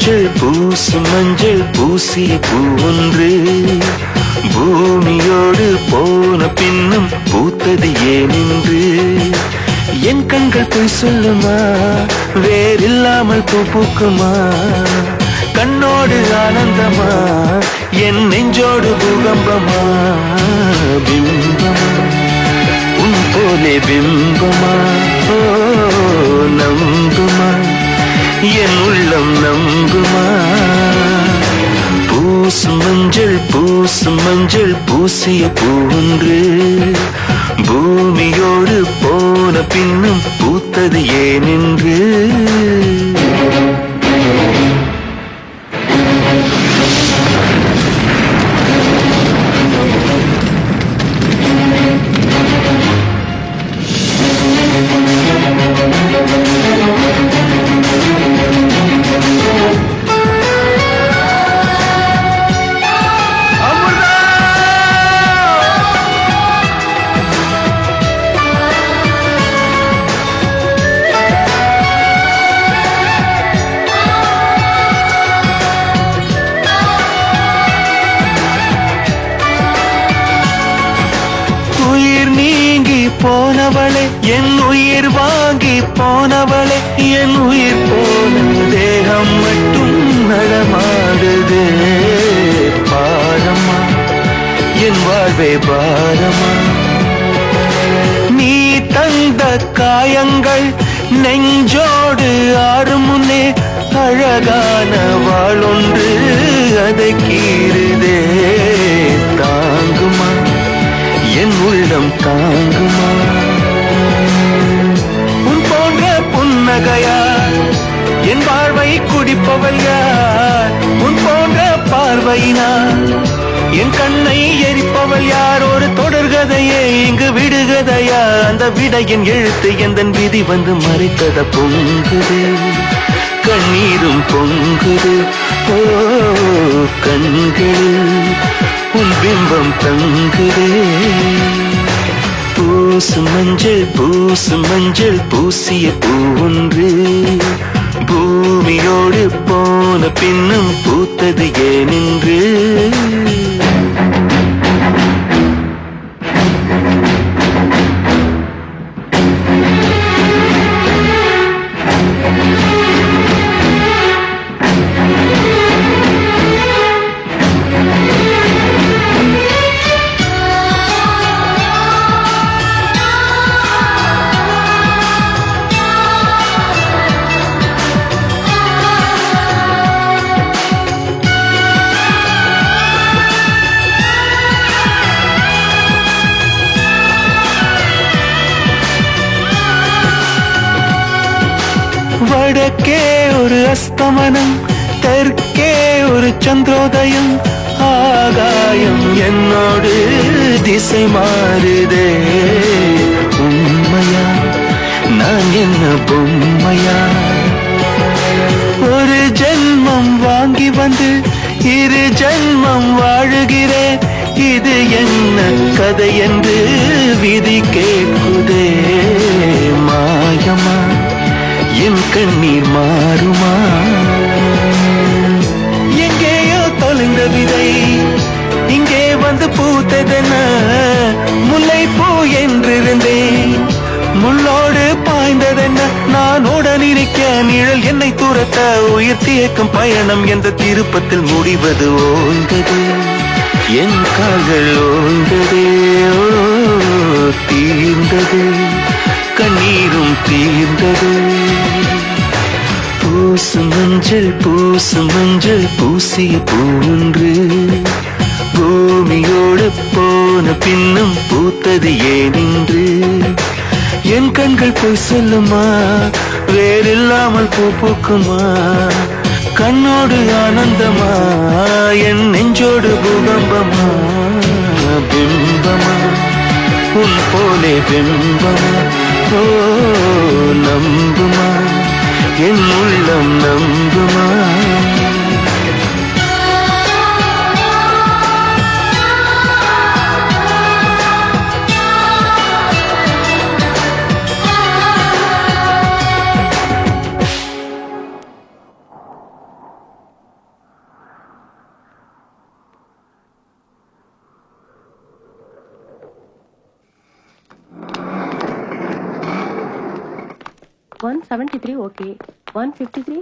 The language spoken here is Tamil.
மஞ்சள் பூசும் மஞ்சள் பூசிய பூ ஒன்று பூமியோடு போன பின்னும் பூத்தது ஏனென்று என் கண்கள் பொய் சொல்லுமா வேறில்லாமல் பூ பூக்குமா கண்ணோடு ஆனந்தமா என் நெஞ்சோடு பூகம்பமா பிம்பமா உன் போலே பிம்பமா ஓ நம்புமா என் உள்ளம் நம்புமா பூசும் மஞ்சள் பூசிய பூ ஒன்று பூமியோடு போன பின்னும் பூத்தது ஏனென்று போனவளே என் உயிர் வாங்கி போனவளே என் உயிர் போன தேகம் மட்டும் நடமாடுதே பாரமா என் வாழ்வே பாரமா நீ தந்த காயங்கள் நெஞ்சோடு ஆறும் முன்னே அழகான வாளொன்று அதை கீறுதே தாங்குமா என் உள்ளம் தாங்குமா உன் போன்ற புன்னகையார் என் வாழ்வை குடிப்பவள் யார் உன் போன்ற பார்வையினார் என் கண்ணை எரிப்பவள் யார் ஒரு தொடர்கதையே இங்கு விடுகதையா அந்த விடையின் எழுத்து எந்தன் விதி வந்து மறைத்தத பொங்குது கண்ணீரும் பொங்குது ஓ கண்களில் உன் பிம்பம் தங்குதே பூசும் மஞ்சள் பூசிய பூ ஒன்று பூமியோடு போன பின்னும் பூத்தது ஏனென்று வடக்கே ஒரு அஸ்தமனம் தெற்கே ஒரு சந்திரோதயம் ஆகாயம் என்னோடு திசை மாறுதே உண்மையா நான் என்ன பொம்மையா ஒரு ஜென்மம் வாங்கி வந்து இரு ஜென்மம் வாழுகிறேன் இது என்ன கதை என்று விதி கேட்குதே மாயமா என் கண்ணீர் மாறுமா எங்கேயோ தொலைந்த விதை இங்கே வந்து பூத்ததென முல்லை பூ என்றிருந்தேன் முள்ளோடு பாய்ந்ததென்ன நான் உடன் இருக்க நிழல் என்னை துரத்த உயிர் தியக்கும் பயணம் என்ற திருப்பத்தில் முடிவது ஓய்ந்தது என் கால்கள் ஓய்ந்ததே தீர்ந்தது கண்ணீரும் தீர்ந்தது பூசும் மஞ்சள் பூசிய பூ ஒன்று பூமியோடு போன பின்னும் பூத்தது ஏனென்று என் கண்கள் போய் சொல்லுமா வேறில்லாமல் பூ பூக்குமா கண்ணோடு ஆனந்தமா என் நெஞ்சோடு பூகம்பமா பிம்பமா உன் போலே பிம்பமா ஓ நம்புமா என் உள்ளம் நம்புமா 173 ஓகே. 153